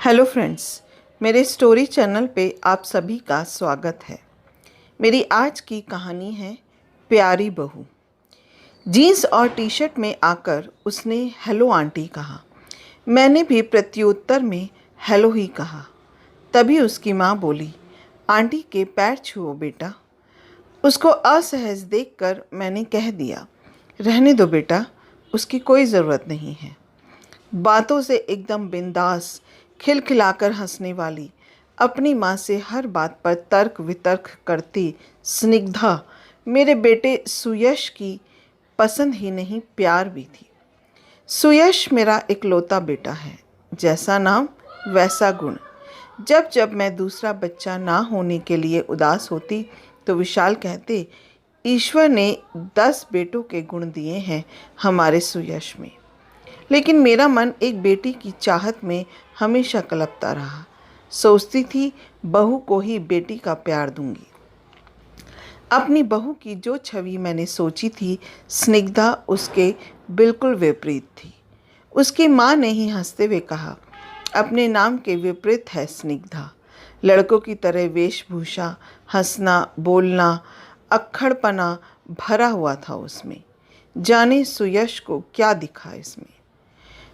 Hello friends, मेरे story channel पे आप सभी का स्वागत है। मेरी आज की कहानी है प्यारी बहू। जीन्स और टी शर्ट में आकर उसने हेलो आंटी कहा। मैंने भी प्रत्युत्तर में हेलो ही कहा। तभी उसकी माँ बोली, आंटी के पैर छुओ बेटा। उसको असहज देखकर मैंने कह दिया, रहने दो बेटा, उसकी कोई ज़रूरत नहीं है। बातों से एकदम बिंदास, खिलखिलाकर हंसने वाली, अपनी माँ से हर बात पर तर्क वितर्क करती स्निग्धा मेरे बेटे सुयश की पसंद ही नहीं प्यार भी थी। सुयश मेरा इकलौता बेटा है, जैसा नाम वैसा गुण। जब जब मैं दूसरा बच्चा ना होने के लिए उदास होती तो विशाल कहते, ईश्वर ने 10 बेटों के गुण दिए हैं हमारे सुयश में। लेकिन मेरा मन एक बेटी की चाहत में हमेशा कलपता रहा। सोचती थी बहू को ही बेटी का प्यार दूंगी। अपनी बहू की जो छवि मैंने सोची थी, स्निग्धा उसके बिल्कुल विपरीत थी। उसकी माँ ने ही हंसते हुए कहा, अपने नाम के विपरीत है स्निग्धा। लड़कों की तरह वेशभूषा, हंसना, बोलना, अक्खड़पना भरा हुआ था उसमें। जाने सुयश को क्या दिखा इसमें।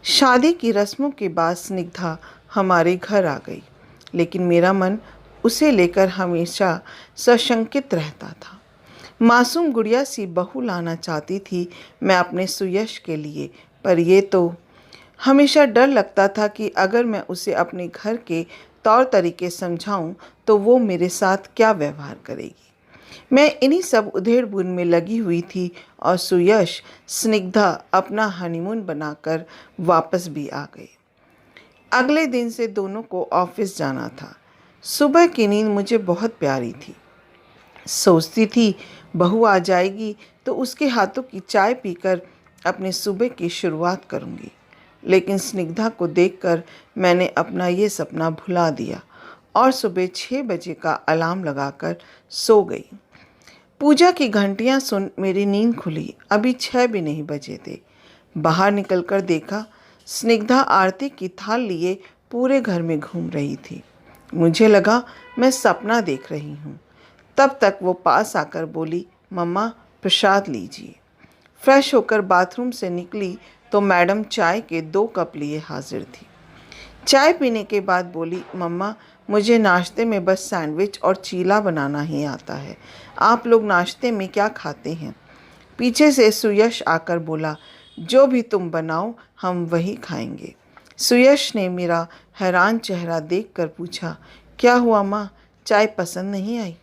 शादी की रस्मों के बाद स्निग्धा हमारे घर आ गई, लेकिन मेरा मन उसे लेकर हमेशा सशंकित रहता था। मासूम गुड़िया सी बहू लाना चाहती थी मैं अपने सुयश के लिए, पर ये तो हमेशा डर लगता था कि अगर मैं उसे अपने घर के तौर तरीके समझाऊं तो वो मेरे साथ क्या व्यवहार करेगी। मैं इन्हीं सब उधेड़-बुन में लगी हुई थी और सुयश, स्निग्धा अपना हनीमून बनाकर वापस भी आ गए। अगले दिन से दोनों को ऑफिस जाना था। सुबह की नींद मुझे बहुत प्यारी थी। सोचती थी बहू आ जाएगी तो उसके हाथों की चाय पीकर अपनी सुबह की शुरुआत करूंगी। लेकिन स्निग्धा को देखकर मैंने अपना ये सपना भुला दिया और सुबह 6 बजे का अलार्म लगाकर सो गई। पूजा की घंटियां सुन मेरी नींद खुली। अभी 6 भी नहीं बजे थे। बाहर निकलकर देखा, स्निग्धा आरती की थाल लिए पूरे घर में घूम रही थी। मुझे लगा मैं सपना देख रही हूँ। तब तक वो पास आकर बोली, मम्मा प्रसाद लीजिए। फ्रेश होकर बाथरूम से निकली तो मैडम चाय के 2 कप लिए हाजिर थी। चाय पीने के बाद बोली, मम्मा मुझे नाश्ते में बस सैंडविच और चीला बनाना ही आता है। आप लोग नाश्ते में क्या खाते हैं? पीछे से सुयश आकर बोला, जो भी तुम बनाओ हम वही खाएंगे। सुयश ने मेरा हैरान चेहरा देखकर पूछा, क्या हुआ माँ, चाय पसंद नहीं आई?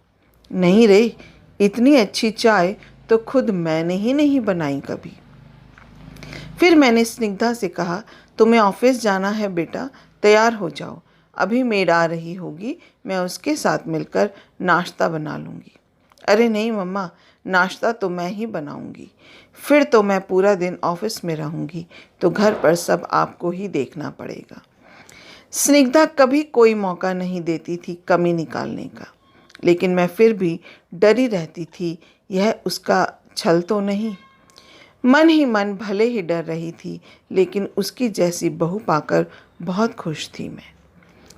नहीं रे, इतनी अच्छी चाय तो खुद मैंने ही नहीं बनाई कभी। फिर मैंने स्निग्धा से कहा, तुम्हें ऑफिस जाना है बेटा, तैयार हो जाओ। अभी मेड आ रही होगी, मैं उसके साथ मिलकर नाश्ता बना लूँगी। अरे नहीं मम्मा, नाश्ता तो मैं ही बनाऊँगी। फिर तो मैं पूरा दिन ऑफिस में रहूँगी, तो घर पर सब आपको ही देखना पड़ेगा। स्निग्धा कभी कोई मौका नहीं देती थी कमी निकालने का, लेकिन मैं फिर भी डरी रहती थी, यह उसका छल तो नहीं। मन ही मन भले ही डर रही थी, लेकिन उसकी जैसी बहू पाकर बहुत खुश थी मैं।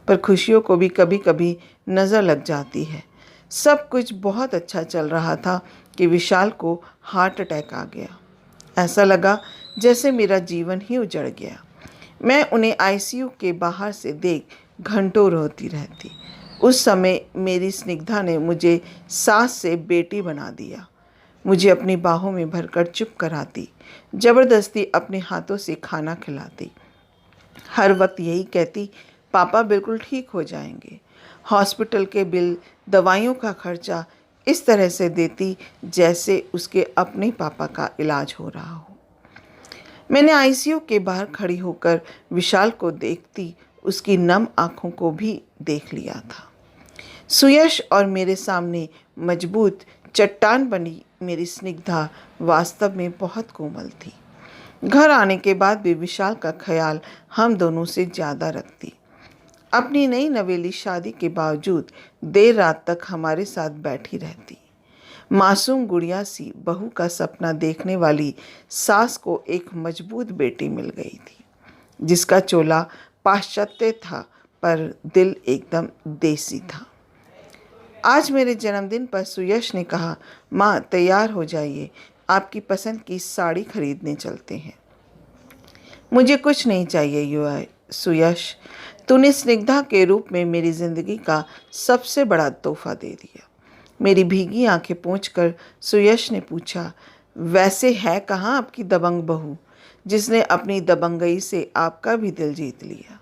पर खुशियों को भी कभी कभी नज़र लग जाती है। सब कुछ बहुत अच्छा चल रहा था कि विशाल को हार्ट अटैक आ गया। ऐसा लगा जैसे मेरा जीवन ही उजड़ गया। मैं उन्हें आईसीयू के बाहर से देख घंटों रोती रहती। उस समय मेरी स्निग्धा ने मुझे सास से बेटी बना दिया। मुझे अपनी बाहों में भरकर चुप कराती, ज़बरदस्ती अपने हाथों से खाना खिलाती। हर वक्त यही कहती, पापा बिल्कुल ठीक हो जाएंगे। हॉस्पिटल के बिल, दवाइयों का खर्चा इस तरह से देती जैसे उसके अपने पापा का इलाज हो रहा हो। मैंने आईसीयू के बाहर खड़ी होकर विशाल को देखती उसकी नम आँखों को भी देख लिया था। सुयश और मेरे सामने मजबूत चट्टान बनी मेरी स्निग्धा वास्तव में बहुत कोमल थी। घर आने के बाद भी विशाल का ख्याल हम दोनों से ज़्यादा रखती। अपनी नई नवेली शादी के बावजूद देर रात तक हमारे साथ बैठी रहती। मासूम गुड़िया सी बहू का सपना देखने वाली सास को एक मजबूत बेटी मिल गई थी, जिसका चोला पाश्चात्य था, पर दिल एकदम देसी था। आज मेरे जन्मदिन पर सुयश ने कहा, माँ तैयार हो जाइए, आपकी पसंद की साड़ी खरीदने चलते हैं। मुझे कुछ नहीं चाहिए सुयश, तूने स्निग्धा के रूप में मेरी ज़िंदगी का सबसे बड़ा तोहफा दे दिया। मेरी भीगी आंखें पोंछकर सुयश ने पूछा, वैसे है कहाँ आपकी दबंग बहू जिसने अपनी दबंगई से आपका भी दिल जीत लिया।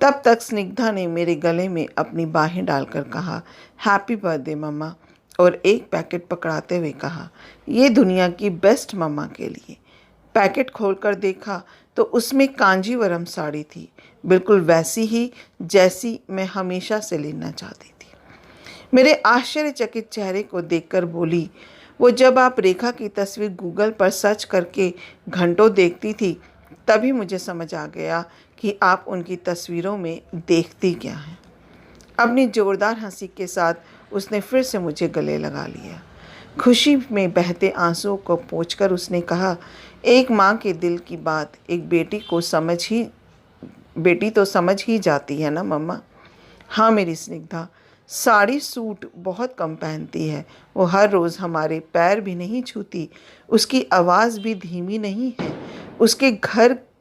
तब तक स्निग्धा ने मेरे गले में अपनी बाहें डालकर कहा, हैप्पी बर्थडे मम्मा, और एक पैकेट पकड़ाते हुए कहा, ये दुनिया की बेस्ट मम्मा के लिए। पैकेट खोलकर देखा तो उसमें कांजीवरम साड़ी थी, बिल्कुल वैसी ही जैसी मैं हमेशा से लेना चाहती थी। मेरे आश्चर्यचकित चेहरे को देखकर बोली, वो जब आप रेखा की तस्वीर गूगल पर सर्च करके घंटों देखती थी तभी मुझे समझ आ गया कि आप उनकी तस्वीरों में देखती क्या हैं। अपनी जोरदार हंसी के साथ उसने फिर से मुझे गले लगा लिया। खुशी में बहते आंसुओं को पोंछकर उसने कहा, एक माँ के दिल की बात एक बेटी तो समझ ही जाती है ना मम्मा। हाँ मेरी स्निग्धा, साड़ी सूट बहुत कम पहनती है, वो हर रोज़ हमारे पैर भी नहीं छूती, उसकी आवाज़ भी धीमी नहीं है,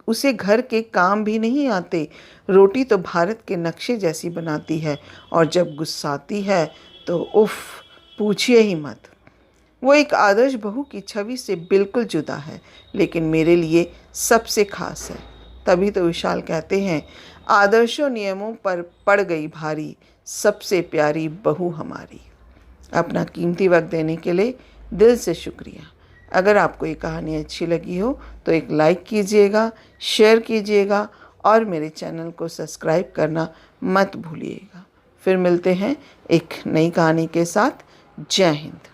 उसे घर के काम भी नहीं आते, रोटी तो भारत के नक्शे जैसी बनाती है, और जब गुस्साती है तो उफ पूछिए ही मत। वो एक आदर्श बहू की छवि से बिल्कुल जुदा है, लेकिन मेरे लिए सबसे खास है। तभी तो विशाल कहते हैं, आदर्शों नियमों पर पड़ गई भारी, सबसे प्यारी बहू हमारी। अपना कीमती वक्त देने के लिए दिल से शुक्रिया। अगर आपको ये कहानी अच्छी लगी हो तो एक लाइक कीजिएगा, शेयर कीजिएगा और मेरे चैनल को सब्सक्राइब करना मत भूलिएगा। फिर मिलते हैं एक नई कहानी के साथ। जय हिंद।